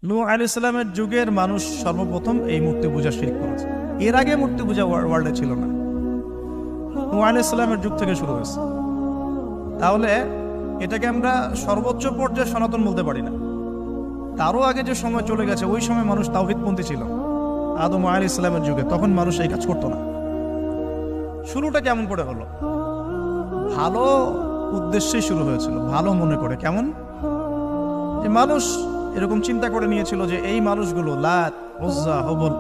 নূহ আলাইহিস সালামের যুগের মানুষ সর্বপ্রথম এই মূর্তি পূজা শিরক করেছে। এর আগে মূর্তি পূজা ওয়ার্ল্ডে ছিল না, নূহ আলাইহিস সালামের যুগ থেকে শুরু হয়েছে। তাহলে এটাকে আমরা সর্বোচ্চ পর্যায়ে সনাতন বলতে পারি না। তারও আগে যে সময় চলে গেছে, ওই সময় মানুষ তাওহীদপন্থী ছিল। আদম আলাইহিস সালামের যুগে তখন মানুষ এই কাজ করতো না। শুরুটা কেমন করে হলো? ভালো উদ্দেশ্যে শুরু হয়েছিল, ভালো মনে করে। কেমন? যে মানুষ এরকম চিন্তা করে নিয়েছিল যে এই মানুষগুলো লাত, উজ্জা, হুবল,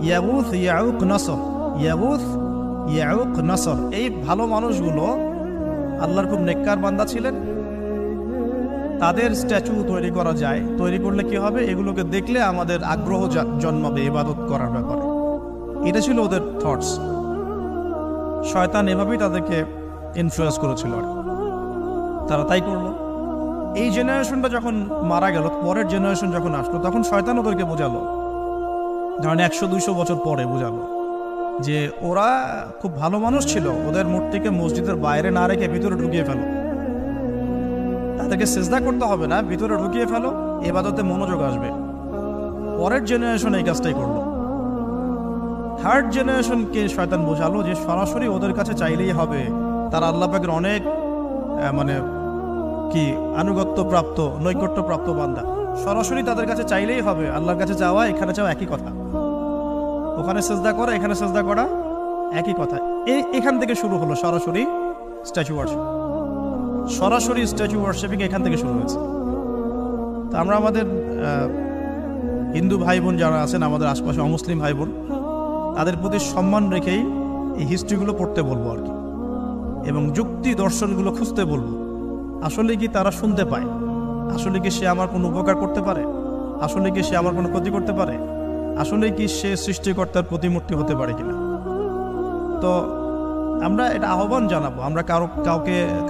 ইয়াগুথ, ইয়াউক, নাসর, ইয়াগুথ, ইয়াউক, নাসর, এই ভালো মানুষগুলো আল্লাহর খুব নেককার বান্দা ছিলেন। তাদের স্ট্যাচু তৈরি করা যায়, তৈরি করলে কি হবে? এগুলোকে দেখলে আমাদের আগ্রহ জন্মাবে ইবাদত করার ব্যাপারে। এটা ছিল ওদের থটস। শয়তান এভাবেই তাদেরকে ইনফ্লুয়েন্স করেছিল, আর তারা তাই করলো। এই জেনারেশনটা যখন মারা গেল, পরের জেনারেশন যখন আসলো, তখন শয়তান ওদেরকে বোঝালো, ধরেন 100-200 বছর পরে বোঝালো যে ওরা খুব ভালো মানুষ ছিল, ওদের মূর্তিকে মসজিদের বাইরে না রেখে ভিতরে ঢুকিয়ে ফেলো। তাদেরকে সিজদা করতে হবে না, ভিতরে ঢুকিয়ে ফেলো, ইবাদতে মনোযোগ আসবে। পরের জেনারেশন এই কাজটাই করলো। থার্ড জেনারেশনকে শয়তান বোঝালো যে সরাসরি ওদের কাছে চাইলেই হবে, তারা আল্লাহ পাকের অনেক কি আনুগত্য প্রাপ্ত, নৈকট্য প্রাপ্ত বান্দা। সরাসরি তাদের কাছে চাইলেই হবে। আল্লাহর কাছে চাওয়া, এখানে চাওয়া একই কথা। ওখানে সেজদা করা, এখানে সেজদা করা একই কথা। এখান থেকে শুরু হলো সরাসরি স্ট্যাচু ওয়ার্শিপ। সরাসরি স্ট্যাচু ওয়ার্শিপিং এখান থেকে শুরু হয়েছে। তো আমরা আমাদের হিন্দু ভাই বোন যারা আছেন, আমাদের আশপাশে অমুসলিম ভাই বোন, তাদের প্রতি সম্মান রেখেই এই হিস্ট্রিগুলো পড়তে বলবো আর কি, এবং যুক্তি দর্শনগুলো খুঁজতে বলবো। আসলে কি তারা শুনতে পায়? আসলে কি সে আমার কোনো উপকার করতে পারে? আসলে কি সে আমার কোনো ক্ষতি করতে পারে? আসলে কি সে সৃষ্টিকর্তার প্রতিমূর্তি হতে পারে কিনা? তো আমরা এটা আহ্বান জানাবো, আমরা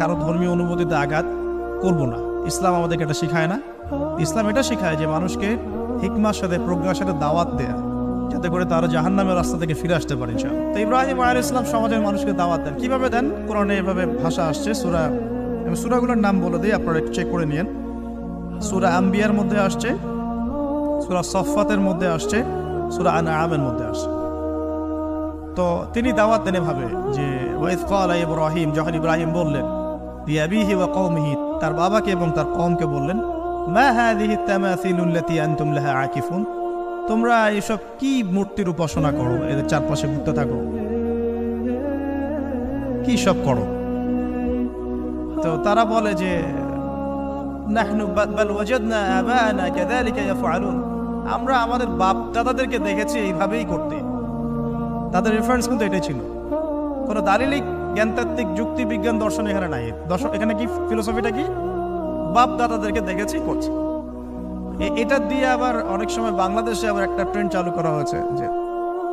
কারো ধর্মীয় অনুভূতিতে আঘাত করব না। ইসলাম আমাদেরকে এটা শিখায় না। ইসলাম এটা শিখায় যে মানুষকে হিকমার সাথে, প্রজ্ঞার সাথে দাওয়াত দেয়া, যাতে করে তারা জাহান্নামের রাস্তা থেকে ফিরে আসতে পারে। তো ইব্রাহিম আলাইহিস সালাম সমাজের মানুষকে দাওয়াত দেন। কিভাবে দেন? কোরআনে এভাবে ভাষা আসছে। সূরাগুলোর নাম বলে দিই, আপনারা একটু চেক করে নিয়েন। সূরা আম্বিয়ার মধ্যে আসছে, সূরা সফফাতের মধ্যে আসছে, সূরা আনআমের মধ্যে আসছে। তো তিনি দাওয়াত দেন এভাবে যে ওয়াইদ ক্বালা ইব্রাহিম, যখন ইব্রাহিম বললেন লিআবিহি ওয়া কওমিহি, তার বাবাকে এবং তার কওমকে বললেন, মা হাযিহি তামাসিলুল্লাতী আনতুম লাহা আকিফুন, তোমরা এসব কি মূর্তির উপাসনা করো, এদের চারপাশে ঘুরতে থাকো, কি সব করো? তো তারা বলে যে নাহনু বাল ওয়াজাদনা আবানা কাযালিকা ইয়াফআলুন, আমরা আমাদের বাপ দাদাদেরকে দেখেছি এইভাবেই করতে। তাদের রেফারেন্স কিন্তু এটাই ছিল। কোনো দালিলিক জ্ঞানতাত্ত্বিক যুক্তি বিজ্ঞান দর্শন এখানে নাই। দর্শন এখানে কি ফিলোসফিটা কি? বাপ দাদাদেরকে দেখেছি করছে। এটা দিয়ে আবার অনেক সময় বাংলাদেশে আবার একটা ট্রেন্ড চালু করা হয়েছে যে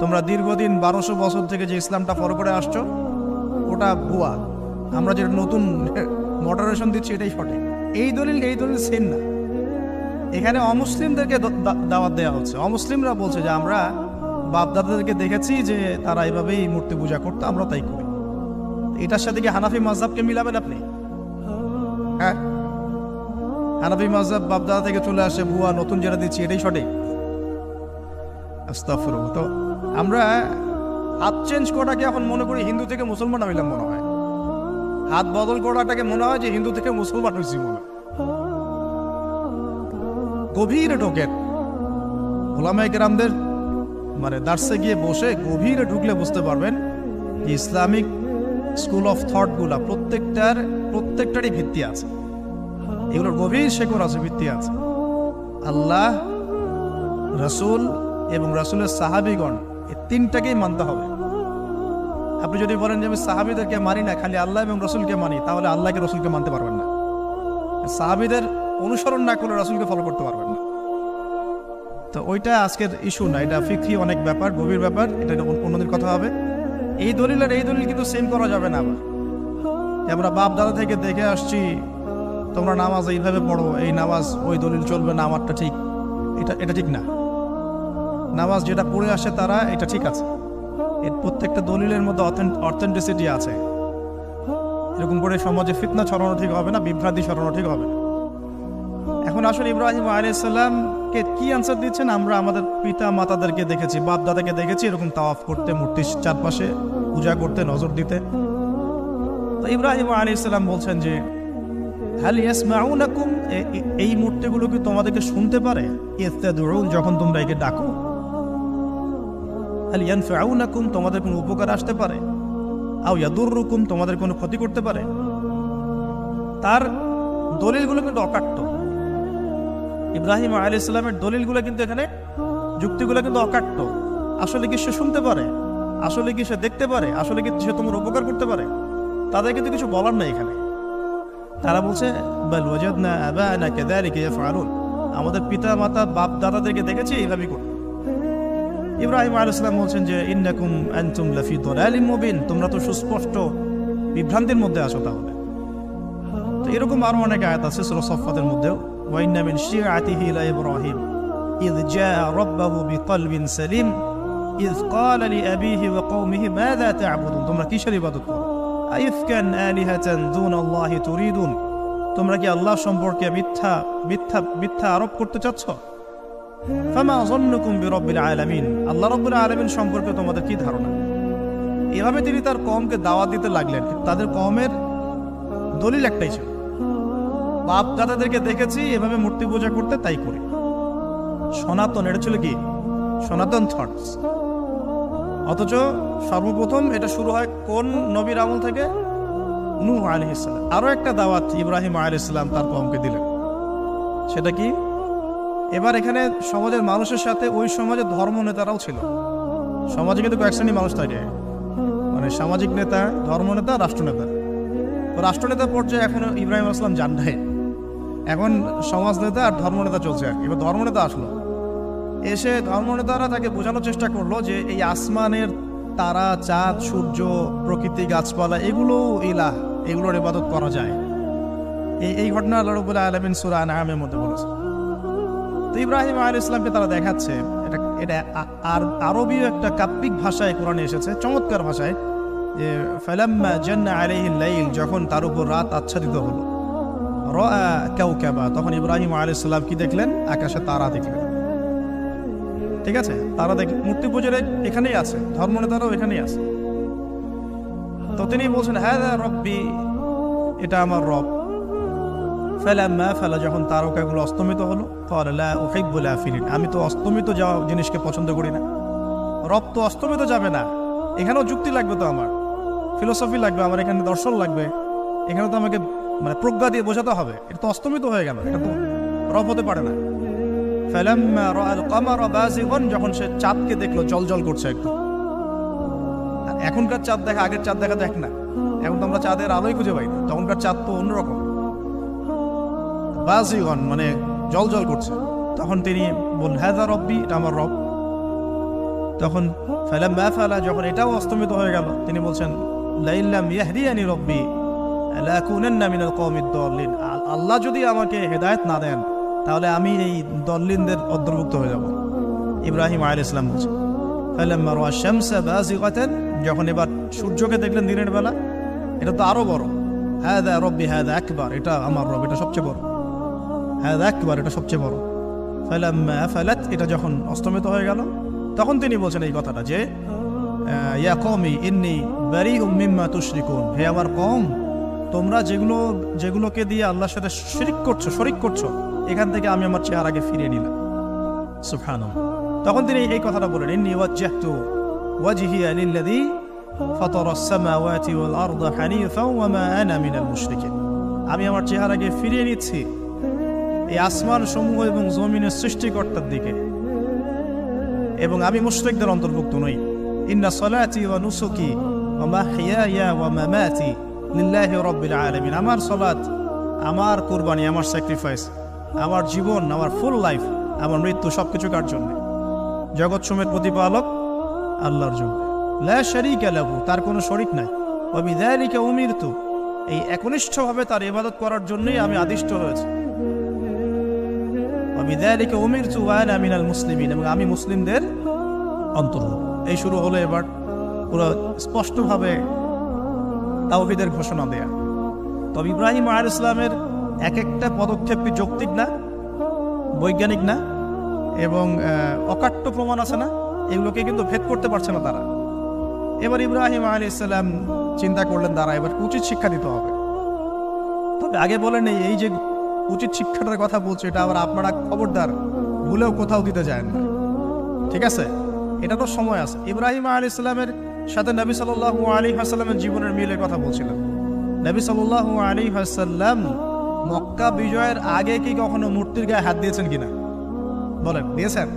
তোমরা দীর্ঘদিন 1200 বছর থেকে যে ইসলামটা ফলো করে আসছো ওটা ভুয়া, আমরা যেটা নতুন মডারেশন দিচ্ছি এটাই সঠিক। এই দলিল সেম না। এখানে অমুসলিমদেরকে দাওয়াত দেওয়া হচ্ছে। অমুসলিমরা বলছে যে আমরা বাপদাদাদেরকে দেখেছি যে তারা এইভাবেই মূর্তি পূজা করতো, আমরা তাই করি। এটার সাথে কি হানাফি মাযহাবকে মিলাবেন আপনি? হ্যাঁ, হানাফি মাযহাব বাপদাদা থেকে চলে আসে, ভুয়া, নতুন যেটা দিচ্ছি এটাই সঠিক। আস্তাগফিরুল্লাহ। তো আমরা হাত চেঞ্জ করাটাকে এখন মনে করি হিন্দু থেকে মুসলমান হইলাম মনে হয়। হাত বদল করাটাকে মনে হয় যে হিন্দু থেকে মুসলমান হয়েছি মনে হয়। গভীরে ঢোকেন, ওলামায়ে কেরামদের দার্সে গিয়ে বসে গভীরে ঢুকলে বুঝতে পারবেন যে ইসলামিক স্কুল অফ থট গুলা প্রত্যেকটারই ভিত্তি আছে। এগুলোর গভীর শেকড় আছে, ভিত্তি আছে। আল্লাহ, রাসূল এবং রাসূলের সাহাবীগণ, এই তিনটাকেই মানতে হবে। আপনি যদি বলেন যে আমি সাহাবীদেরকে মানি না, খালি আল্লাহ এবং রাসূলকে মানি, তাহলে আল্লাহকে রাসূলকে মানতে পারবেন না। সাহাবীদের অনুসরণ না করলে রাসূলকে ফলো করতে পারবেন না। তো ওইটা আজকের ইস্যু না, এটা ফিকহি অনেক ব্যাপার, গভীর ব্যাপার, এটা অন্যদের কথা হবে। এই দলিল আর এই দলিল কিন্তু সেম করা যাবে না। আবার আমরা বাপ দাদা থেকে দেখে আসছি, তোমরা নামাজ এইভাবে পড়ো, এই নামাজ ওই দলিল চলবে না, আমারটা ঠিক, এটা ঠিক না। নামাজ যেটা পড়ে আসে তারা এটা ঠিক আছে। এর প্রত্যেকটা দলিলের মধ্যে অথেন্টিসিটি আছে। এরকম করে সমাজে ফিতনা ছড়ানো ঠিক হবে না, বিভ্রান্তি ছড়ানো ঠিক হবে না। এখন আসলে ইব্রাহিম আলাইহিস সালামকে কি আনসার দিচ্ছেন? আমরা আমাদের পিতা মাতাদেরকে দেখেছি, বাপ দাদাকে দেখেছি এরকম তাওয়াফ করতে, মূর্তির চারপাশে পূজা করতে, নজর দিতে। তো ইব্রাহিম আলাইহিস সালাম বলছেন যে হাল ইয়াসমাউনাকুম, এই মূর্তিগুলো কি তোমাদেরকে শুনতে পারে? ইস্তাদউন, যখন তোমরা একে ডাকো। হাল ইয়ানফাউনাকুম, তোমাদের কোনো উপকার আসতে পারে? আও ইয়াদুররুকুম, তোমাদের কোনো ক্ষতি করতে পারে? তার দলিলগুলো কিন্তু অকাট্য। ইব্রাহিম আলাইহিস সালামের দলিলগুলো কিন্তু এখানে, যুক্তিগুলো কিন্তু অকাট্য। আসলে কি সে শুনতে পারে? আসলে কি সে দেখতে পারে? আসলে কি সে তোমার উপকার করতে পারে? তাদের কিন্তু কিছু বলার নাই এখানে। তারা বলছে বাল ওয়াজাদনা আবানা কাযালিকা ইয়াফআলুন, আমাদের পিতা মাতা বাপ দাদাদেরকে দেখেছি এইভাবেই করতে। ইব্রাহিম আলাইহিস সালাম বলছেন যে ইন্নাকুম আনতুম লাফি দালালিম মুবিন, তোমরা তো সুস্পষ্ট বিভ্রান্তির মধ্যে আছো। তাহলে তো এরকম আরো অনেক আয়াত আছে সূরা সাফফাতের মধ্যেও, ওয়া ইন্না মিন শিআতিহি লা ইব্রাহিম ইয জাআ রাব্বাহু বিকলবিন সালিম ইয ক্বালা লিআবিহি ওয়া কওমিহি মাযা তা'বুদুন, তোমরা কিসের ইবাদত করো? আইফকান আলিহাতান দুনাল্লাহি তুরিদুন, তোমরা কি আল্লাহ সম্পর্কে মিথ্যা মিথ্যা মিথ্যা আরোপ করতে চাচ্ছ? ফামা যান্নুকুম বিরাব্বিল আলামিন, আল্লাহ রাব্বুল আলামিন সম্পর্কে তোমাদের কি ধারণা? এভাবে তিনি তার কওমকে দাওয়াত দিতে লাগলেন। তাদের কওমের দলিল একটাই ছিল, বাপ দাদাদেরকে দেখেছি এভাবে মূর্তি পূজা করতে, তাই করি। সনাতন, এটা ছিল কি সনাতন থটস। অথচ সর্বপ্রথম এটা শুরু হয় কোন নবীর আমল থেকে? নূহ আলাইহিস সালাম। আরো একটা দাওয়াত ইব্রাহিম আলাইহিস সালাম তার কওমকে দিলেন, সেটা কি? এবার এখানে সমাজের মানুষের সাথে ওই সমাজের ধর্ম নেতারাও ছিল। সমাজে কিন্তু কয়েক শ্রেণীর মানুষ থাকে, মানে সামাজিক নেতা, ধর্মনেতা, রাষ্ট্রনেতা। তো রাষ্ট্রনেতার পর্যায়ে এখন ইব্রাহিম আলাইহিস সালাম যান নাই, এখন সমাজ নেতা আর ধর্মনেতা চলছে। এবার ধর্মনেতা আসলো, এসে ধর্মনেতারা তাকে বোঝানোর চেষ্টা করলো যে এই আসমানের তারা, চাঁদ, সূর্য, প্রকৃতি, গাছপালা, এগুলো ইলাহ, এগুলোর ইবাদত করা যায়। এই ঘটনা আল্লাহ রাব্বুল আলামিন সূরা আনআমের মধ্যে বলেছে। তো ইব্রাহিম আলাইহিস সালামকে তারা দেখাচ্ছে, এটা আরবীয় একটা কাব্যিক ভাষায় কোরআনে এসেছে, চমৎকার ভাষায়, যে ফালাম্মা জান্না আলাইহিল লাইল, যখন তার উপর রাত আচ্ছাদিত হলো, রাআ কাওকাবা, তখন ইব্রাহিম আলাইহিস সালাম কি দেখলেন? আকাশে তারা দেখলেন। ঠিক আছে, তারা মূর্তি পূজার এখানেই আছে, ধর্মনেতারাও এখানেই আছে। তো তিনি বলছেন হাযা রব্বি, এটা আমার রব। ফালাম্মা ফালা, যখন তারকাগুলো অস্তমিত হলো, ক্বালা লা উহিব্বুল আফিলিন, আমি তো অস্তমিত যাওয়া জিনিসকে পছন্দ করি না। রব তো অস্তমিত যাবে না, এখানেও যুক্তি লাগবে, তো আমার ফিলোসফি লাগবে, আমার এখানে দর্শন লাগবে, এখানে তো আমাকে মানে প্রজ্ঞা দিয়ে বোঝাতে হবে। এটা তো অস্তমিত হয়ে গেল, এটা তো রব হতে পারে না। ফালাম্মা রাআল কামারা বাযিগান, যখন সে চাঁদকে দেখলো জলজল করছে একদম। এখনকার চাঁদ দেখা আগের চাঁদ দেখা দেখ না, এখন তো আমরা চাঁদের আলোই খুঁজে পাই না, তখনকার চাঁদ তো অন্যরকম। বাযিগান মানে জলজল করছে। তখন তিনি বললেন হাযা রব্বি, এটা আমার রব। তখন ফালাম্মা ফালা, যখন এটাও অস্তমিত হয়ে গেল, তিনি বলছেন লাইল্লাম ইয়াহদিয়ানি রব্বি লাকুনান্না মিনাল কওমিদ দাল্লিন, আল্লাহ যদি আমাকে হেদায়েত না দেন তাহলে আমি এই দল্লিনদের অন্তর্ভুক্ত হয়ে যাব। ইব্রাহিম আলাইহিস সালাম বলছেন ফালাম্মা রাআ শামসা বাযিগাতান, যখন এবার সূর্যকে দেখলেন দিনের বেলা, এটা তো আরো বড়। হাযা রব্বি হাযা আকবার, এটা আমার রব, এটা সবচেয়ে বড়। হাযা আকবার, এটা সবচেয়ে বড়। ফালাম্মা আফালাত, এটা যখন অস্তমিত হয়ে গেল, তখন তিনি বলছেন এই কথাটা যে ইয়া কওমি ইন্নী বারিউম মিম্মা তুশরিকুন, হে আমার কওম, তোমরা যেগুলোকে দিয়ে আল্লাহর সাথে শরীক করছো, এখান থেকে আমি আমার চেহারাকে ফিরিয়ে নিলাম। সুবহানাল্লাহ। তখন তিনি এই কথাটা বলেন ইন্নী ওয়াজ্জাহতু ওয়াজহিয়া লিল্লাযী ফাতারাস সামাওয়াতি ওয়াল আরদা হানিফাও ওয়া মা আনা মিনাল মুশরিকিন, আমি আমার চেহারাকে ফিরিয়ে নিচ্ছি এই আসমান সমূহ এবং জমিনের সৃষ্টিকর্তার দিকে, এবং আমি মুশরিকদের অন্তর্ভুক্ত নই। ইন্না সলাতি ওয়া নুসুকি ওয়া মাহইয়ায়া ওয়া মামাতি লিল্লাহি রাব্বিল আলামিন, আমার সালাত, আমার কুরবানি, আমার স্যাক্রিফাইস, আমার জীবন, আমার ফুল লাইফ, আমার মৃত্যু, সবকিছু কার জন্য? জগৎ সমূহের প্রতিপালক আল্লাহর জন্য। লা শারীকা লাহু, তার কোনো শরীক নাই। ওয়া বিযালিকা উমিরতু, এই একনিষ্ঠভাবে তার ইবাদত করার জন্যই আমি আদিষ্ট হয়েছি। ওয়া বিযালিকা উমিরতু ওয়া আনা মিনাল মুসলিমিন, এবং আমি মুসলিমদের অন্তর্ভুক্ত। এই শুরু হলো এবার পুরো স্পষ্টভাবে তাওহীদের ঘোষণা দেয়া। তবে ইব্রাহিম আলাইহিস সালামের এক একটা পদক্ষেপ কি যৌক্তিক না? বৈজ্ঞানিক না এবং অকাট্য প্রমাণ আছে না, এগুলোকে কিন্তু ভেদ করতে পারছে না তারা। এবার ইব্রাহিম আলাইহিস সালাম চিন্তা করলেন তারা এবার উচিত শিক্ষা দিতে হবে। তবে আগে বলেন এই যে উচিত শিক্ষাটার কথা বলছে, এটা আবার আপনারা খবরদার ভুলেও কোথাও দিতে যায় না, ঠিক আছে? এটা তো সময় আছে। ইব্রাহিম আলাইহিস সালামের সাথে নবী সাল্লাল্লাহু আলাইহি ওয়াসাল্লামের জীবনের মিলের কথা বলছিলেন। নবী সাল্লাল্লাহু আলাইহি ওয়াসাল্লাম মক্কা বিজয়ের আগে কি কখনো মূর্তির গায়ে হাত দিয়েছেন কিনা বলেন? দিয়েছেন?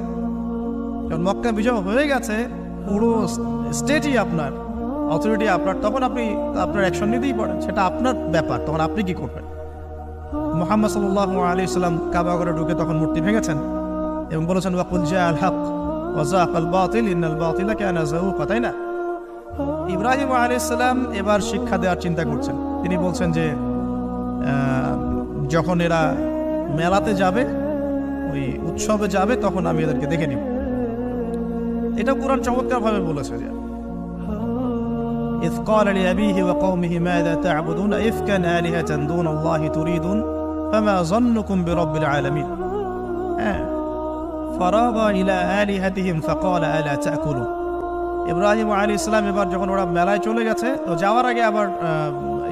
কারণ মক্কা বিজয় হয়ে গেছে, পুরো স্টেটই আপনার, অথরিটি আপনার, তখন আপনি আপনার অ্যাকশন নিতেই পারেন, সেটা আপনার ব্যাপার, তখন আপনি কি করবেন? মুহাম্মদ সাল্লাল্লাহু আলাইহি ওয়াসাল্লাম কাবা ঘরে ঢুকে তখন মূর্তি ভেঙেছেন এবং বলেছেন ওয়াকুল জাআল হক ওয়া যাকাল বাতিল ইন্নাল বাতিলা কানা যাহুকা, তাই না? ইব্রাহিম আলাইহিস সালাম এবার শিক্ষা দেওয়ার চিন্তা করছেন। তিনি বলছেন যে যখন এরা মেলাতে যাবে, ওই উৎসবে যাবে, তখন আমি এদেরকে দেখে নিব। এটা কুরআন চমৎকারভাবে বলেছে যে إذ قال لأبيه وقومه ماذا تعبدون إفكا آلهة دون الله تريدون فما ظنكم برب العالمين فراغ إلى آلهتهم فقال ألا تأكلون। ইব্রাহিম আলাইহিস সালাম এবার যখন ওরা মেলায় চলে গেছে, তো যাওয়ার আগে আবার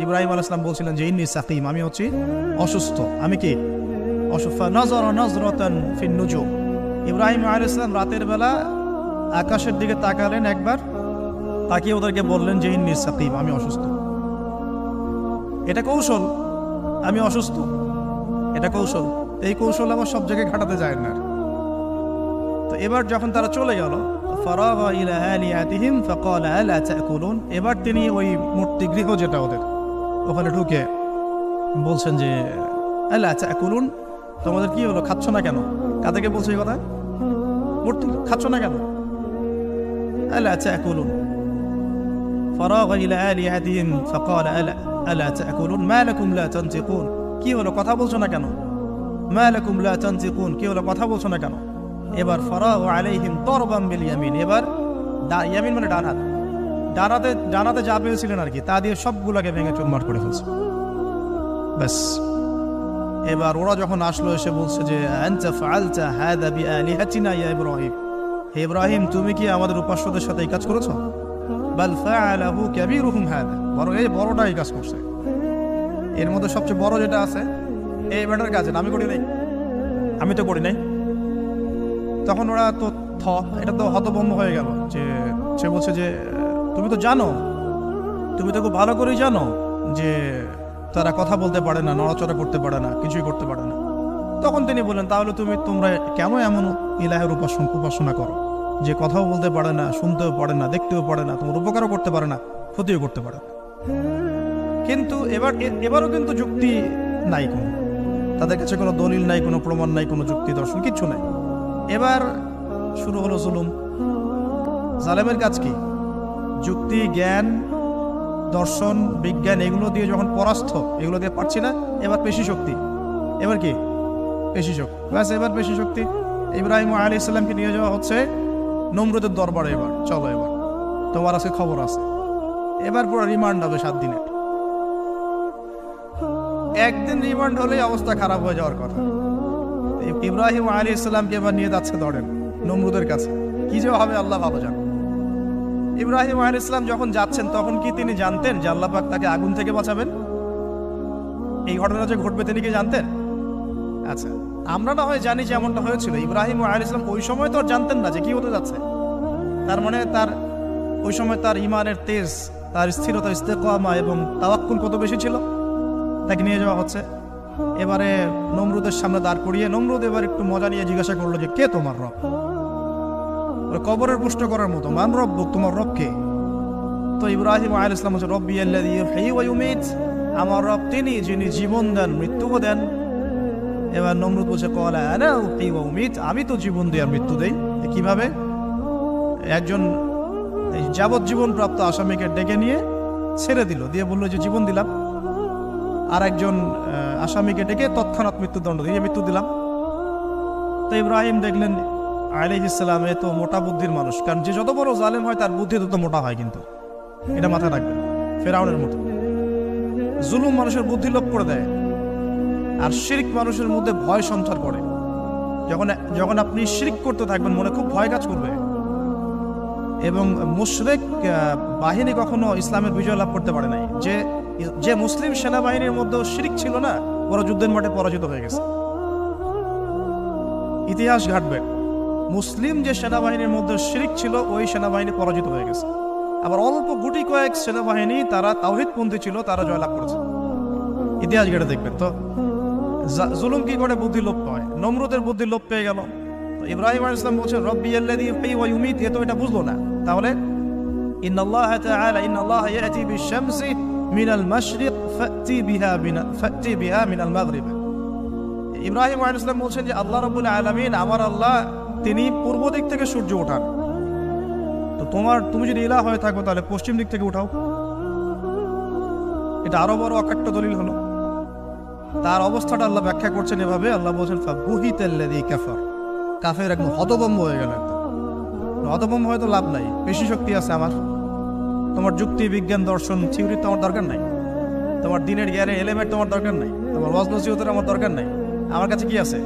ইব্রাহিম আলাইহিস সালাম বলছিলেন যে ইন্নী সাকিম, আমি হচ্ছি অসুস্থ। আমি কি অসুস্থ? নাযারা নাযরাতান ফিন নুজুম। ইব্রাহিম আলাইহিস সালাম রাতের বেলা আকাশের দিকে তাকালেন একবার, তাকিয়ে ওদেরকে বললেন যে ইন্নী সাকিম, আমি অসুস্থ। এটা কৌশল, আমি অসুস্থ, এটা কৌশল। এই কৌশল আমার সব জায়গায় ঘাটাতে যায় না। তো এবার যখন তারা চলে গেল, ফারাগা ইলা আলিহাতিহিম ফাকালা আলা তাকুলুন, এবার তিনি ওই মূর্তি গৃহ যেটা ওদের, ওখানে ঢুকে বলছেন যে আলা তাকুলুন, তোমাদের কি হলো, খাচ্ছ না কেন? কাদেরকে বলছে এই কথা? মূর্তি, খাচ্ছ না কেন? আলা তাকুলুন। ফারাগা ইলা আলিহাতিহিম ফাকালা আলা তাকুলুন মা লাকুম লা তানতিকুন, কি হলো, কথা বলছো না কেন? মা লাকুম লা তানতিকুন, কি হলো, কথা বলছো না কেন? এবার ফারাগা আলাইহিম দরবান বিল ইয়ামিন, এবার ইয়ামিন মানে ডান হাত, ডানাতে যা পেয়েছিলেন আর কি, তা দিয়ে সবগুলোকে ভেঙে চুরমার করে ফেলছে। ব্যাস, এবার ওরা যখন আসলো এসে বলছে যে আনতা ফাআলতা হাযা বিআলিহাতিনা ইয়া ইব্রাহিম, হে ইব্রাহিম তুমি কি আমাদের উপাস্যদের সাথে এই কাজ করেছো? বাল ফাআলাহু কাবীরুহুম হাযা, বরং এই বড়টা এই কাজ করছে। এর মধ্যে সবচেয়ে বড় যেটা আছে এই ব্যাটার কাজ, আমি করি নাই, আমি তো করি নাই। তখন ওরা তো এটা তো হতভম্ব হয়ে গেল, যে সে বলছে যে তুমি তো জানো, তুমি তো খুব ভালো করেই জানো যে তারা কথা বলতে পারে না, নড়াচড়া করতে পারে না, কিছুই করতে পারে না। তখন তিনি বললেন তাহলে তোমরা কেন এমন ইলাহের উপাসনা করো যে কথাও বলতে পারে না, শুনতেও পারে না, দেখতেও পারে না, তোমার উপকারও করতে পারে না, ক্ষতিও করতে পারে না। কিন্তু এবারও কিন্তু যুক্তি নাই, কোনো তাদের কাছে কোনো দলিল নাই, কোনো প্রমাণ নাই, কোনো যুক্তি দর্শন কিচ্ছু নাই। এবার শুরু হলো জুলুম। জালেমের কাজ কি? যুক্তি, জ্ঞান, দর্শন, বিজ্ঞান এগুলো দিয়ে যখন পরাস্ত, এগুলো দিয়ে পারছি না, এবার পেশি শক্তি। এবার কি? পেশি শক্তি। ব্যাস, এবার পেশি শক্তি। ইব্রাহিম আলাইহিস সালামকে নিয়ে যাওয়া হচ্ছে নমরুদের দরবারে। এবার চলো, এবার তোমার আছে খবর আছে। এবার পুরো রিমান্ড হবে 7 দিনের। একদিন রিমান্ড হলেই অবস্থা খারাপ হয়ে যাওয়ার কথা। ইব্রাহিম আলাইহিস সালামকে এবার নিয়ে যাচ্ছে ধরেন নমরুদের কাছে। কি যে হবে আল্লাহ ভালো জান। ইব্রাহিম আলাইহিস সালাম যখন যাচ্ছেন তখন কি তিনি জানতেন যে আল্লাহ পাক তাকে আগুন থেকে বাঁচাবেন? এই ঘটনা যে ঘটবে তিনি কি জানতেন? আচ্ছা, আমরা না হয় জানি যে এমনটা হয়েছিল। ইব্রাহিম আলাইহিস সালাম ওই সময় তো আর জানতেন না যে কি হতে যাচ্ছে। তার মানে তার ওই সময় তার ইমানের তেজ, তার স্থিরতা, ইস্তেকামা এবং তাওয়াক্কুল কত বেশি ছিল। তাকে নিয়ে যাওয়া হচ্ছে। এবারে নমরুদের সামনে দাঁড় করিয়ে নমরুদ এবার একটু মজা নিয়ে জিজ্ঞাসা করলো যে কে তোমার রব? কবরের প্রশ্ন করার মতো, মান রব্বুক, তোমার রব কে? তো ইব্রাহিম আলাইহিস সালাম বলছে রব্বি আল্লাযী ইউহয়ী ওয়া ইউমীত, আমার রব তিনি যিনি জীবন দেন মৃত্যুও দেন। এবার নমরুদ বলছে ক্বালা আনা উহয়ী ওয়া উমীত, আমি তো জীবন দিই আর মৃত্যু দেই। কিভাবে? একজন যাবজ্জীবন প্রাপ্ত আসামিকে ডেকে নিয়ে ছেড়ে দিল, দিয়ে বললো যে জীবন দিলাম। আর একজন আসামিকে ডেকে তৎক্ষণাৎ মৃত্যুদণ্ড দিয়ে মৃত্যু দিলাম। তো ইব্রাহিম দেখলেন আলাইহিস সালাম এ তো মোটা বুদ্ধির মানুষ, কারণ যে যত বড় জালেম হয় তার বুদ্ধি তত মোটা হয়, কিন্তু এটা মাথায় রাখবেন। ফেরাউনের মতো জুলুম মানুষের বুদ্ধি লোপ করে দেয়, আর শিরক মানুষের মধ্যে ভয় সঞ্চার করে। যখন যখন আপনি শিরক করতে থাকবেন মনে খুব ভয় কাজ করবে, এবং মুশরিক বাহিনী কখনো ইসলামের বিজয় লাভ করতে পারে নাই। যে মুসলিম সেনাবাহিনীর মধ্যে শিরক ছিল না, ওরা যুদ্ধের মাঠে পরাজিত হয়ে গেছে। ইতিহাস ঘাটবে, মুসলিম যে সেনাবাহিনীর মধ্যে শিরক ছিল ওই সেনাবাহিনী পরাজিত হয়ে গেছে। আবার অল্প গুটি কয়েক সেনাবাহিনী তারা তাওহীদপন্থী ছিল, তারা জয়লাভ করেছে। ইতিহাস ঘেটে দেখবেন তো জুলুম কি করে বুদ্ধি লোপ পায়। নমরুদের বুদ্ধি লোপ পেয়ে গেল। ইব্রাহিম আলাইহিস সালাম বলছেন রব্বি আল্লাযী ইউহয়ী ওয়া ইউমীত, এ তো এটা বুঝলো না। তাহলে ইন্নাল্লাহা তাআলা ইন্নাল্লাহা ইয়াতি বিশ-শামসি মিনাল মাশরিক ফাতি বিহা মিনাল মাগরিব। ইব্রাহিম আলাইহিস সালাম বলছেন যে আল্লাহ রাব্বুল আলামিন, আমার আল্লাহ, তিনি পূর্ব দিক থেকে সূর্য ওঠান। তো তুমি যদি ইলাহ হয়ে থাকো তাহলে পশ্চিম দিক থেকে উঠাও। এটা আরো বড় অকাট্য দলিল হলো। তার অবস্থাটা আল্লাহ ব্যাখ্যা করছেন এভাবে, আল্লাহ বলছেন ফাবুহিতাল্লাযী কাফার, কাফের একদম হতভম্ব হয়ে গেল। হতভম্ব হয়তো লাভ নাই, বেশি শক্তি আছে আমার। তোমার যুক্তি, বিজ্ঞান, দর্শন, থিওরি তো আমার দরকার নাই। তোমার দিনের জ্ঞানের এলিমেন্ট তোমার দরকার নাই। তোমার ওয়াজ নসিহতের আমার দরকার নাই। আমার কাছে কি আছে?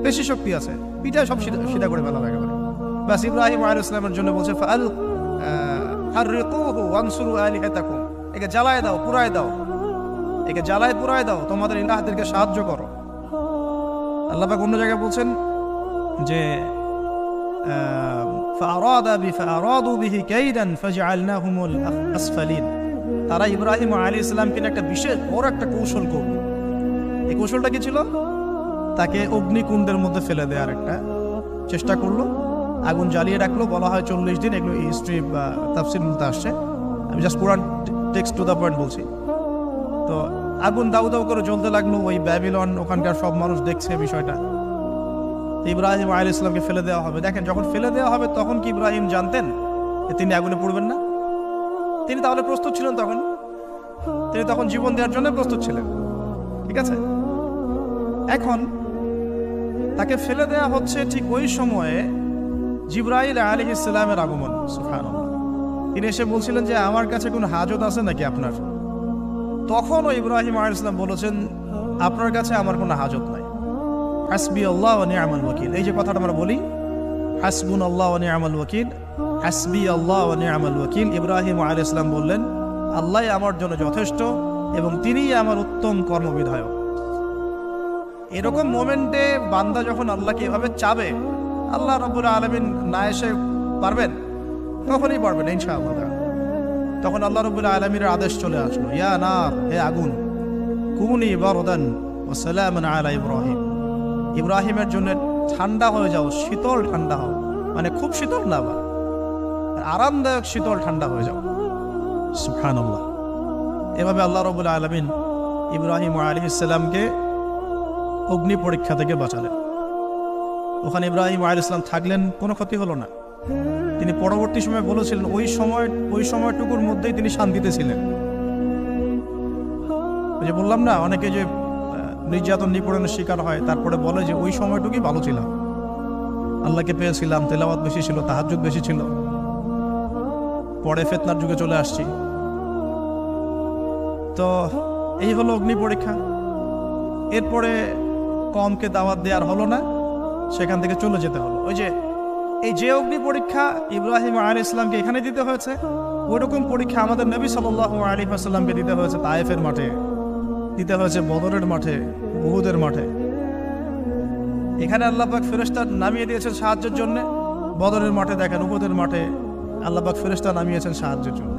বেশি শক্তি আছে। পিঠা সব সিধা করে ফেলা হয়ে গেল। বাস ইব্রাহিম আলাইহিস সালামের জন্য বলছে ফাররিকুহু ওয়ানসুরু আলিহাতাকুম, একে জ্বালায় দাও, পুরায় দাও, একে জ্বালায় পুরায় দাও, তোমাদের ইলাহদেরকে সাহায্য করো। আল্লাহ পাক অন্য জায়গায় বলছেন যে ফাআরাদু বিহি কাইদান ফাজআলনাহুমুল আসফালিন, তারা ইব্রাহিম আলাইহিস সালামকে একটা বিশেষ বড় একটা কৌশল করল। এই কৌশলটা কি ছিল? তাকে অগ্নিকুণ্ডের মধ্যে ফেলে দেওয়ার একটা চেষ্টা করলো, আগুন জ্বালিয়ে রাখলো। বলা হয় 40 দিন, এগুলো হিস্ট্রি বা তাফসীর মধ্যে আসছে, আমি just Quran text to the point বলছি। তো আগুন দাউ দাউ করে জ্বলতে লাগলো, ওই ব্যাবিলন, ওখানকার সব মানুষ দেখছে বিষয়টা। ইব্রাহিম আলাইহিস সালামকে ফেলে দেওয়া হবে। দেখেন, যখন ফেলে দেওয়া হবে তখন কি ইব্রাহিম জানতেন যে তিনি আগুনে পড়বেন না? তিনি তাহলে প্রস্তুত ছিলেন, তিনি তখন জীবন দেওয়ার জন্য প্রস্তুত ছিলেন। ঠিক আছে, এখন তাকে ফেলে দেওয়া হচ্ছে। ঠিক ওই সময়ে জিবরাইল আলাইহিস সালামের আগমন। সুবহানাল্লাহ। তিনি এসে বলছিলেন যে আমার কাছে কোনো হাজত আছে নাকি আপনার? তখনও ইব্রাহিম আলাইহিস সালাম বলেছেন, আপনার কাছে আমার কোনো হাজত নাই। হাসবি আল্লাহ ওয়া নি'মাল ওয়াকিল, এই যে কথাটা আমরা বলি, হাসবুনাল্লাহ ওয়া নি'মাল ওয়াকিল, হাসবি আল্লাহ ওয়া নি'মাল ওয়াকিল। ইব্রাহিম আলাইহিস সালাম বললেন, আল্লাহ আমার জন্য যথেষ্ট এবং তিনিই আমার উত্তম কর্মবিধায়ক। এরকম মোমেন্টে বান্দা যখন আল্লাহকে এভাবে চাবে, আল্লাহ রাব্বুল আলামিন না এসে পারবেন? তখনই পারবেন ইনশাআল্লাহ। তখন আল্লাহ রাব্বুল আলামিনের আদেশ চলে আসলো, ইয়া নার, হে আগুন, কুনি বারদান ওয়া সালামান আলা ইব্রাহিম, ইব্রাহিমের জন্য ঠান্ডা হয়ে যাও, শীতল ঠান্ডা হও, মানে খুব শীতল না, আবার আরামদায়ক শীতল ঠান্ডা হয়ে যাও। সুবহানাল্লাহ। এভাবে আল্লাহ রাব্বুল আলামিন ইব্রাহিম আলাইহিস সালামকে অগ্নি পরীক্ষা থেকে বাঁচালেন। ওখানে ইব্রাহিম আলাইহিস সালাম থাকলেন, কোনো ক্ষতি হলো না। তিনি পরবর্তী সময় বলেছিলেন, ওই সময়টুকুর মধ্যেই তিনি শান্তিতে ছিলেন। ওই যে বললাম না, অনেকে যে নির্যাতন নিপীড়নের শিকার হয়, তারপরে বলে যে ওই সময়টুকুই ভালো ছিলাম, আল্লাহকে পেয়েছিলাম, তেলাওয়াত বেশি ছিল, তাহাজ্জুদ বেশি ছিল, পরে ফিতনার যুগে চলে আসছি। তো এই হলো অগ্নি পরীক্ষা। এরপরে কমকে দাওয়াত দেওয়ার হলো না, সেখান থেকে চলে যেতে হলো। এই যে অগ্নি পরীক্ষা ইব্রাহিম আলাইহিস সালামকে এখানে দিতে হয়েছে, ওইরকম পরীক্ষা আমাদের নবী সাল্লাল্লাহু আলাইহি ওয়াসাল্লামকে দিতে হয়েছে তায়েফের মাঠে, দিতে হয়েছে বদরের মাঠে, উহুদের মাঠে। এখানে আল্লাহ পাক ফেরেশতা নামিয়ে দিয়েছেন সাহায্যের জন্য। বদরের মাঠে দেখেন, উহুদের মাঠে আল্লাহ পাক ফেরেশতা নামিয়েছেন সাহায্যের জন্য।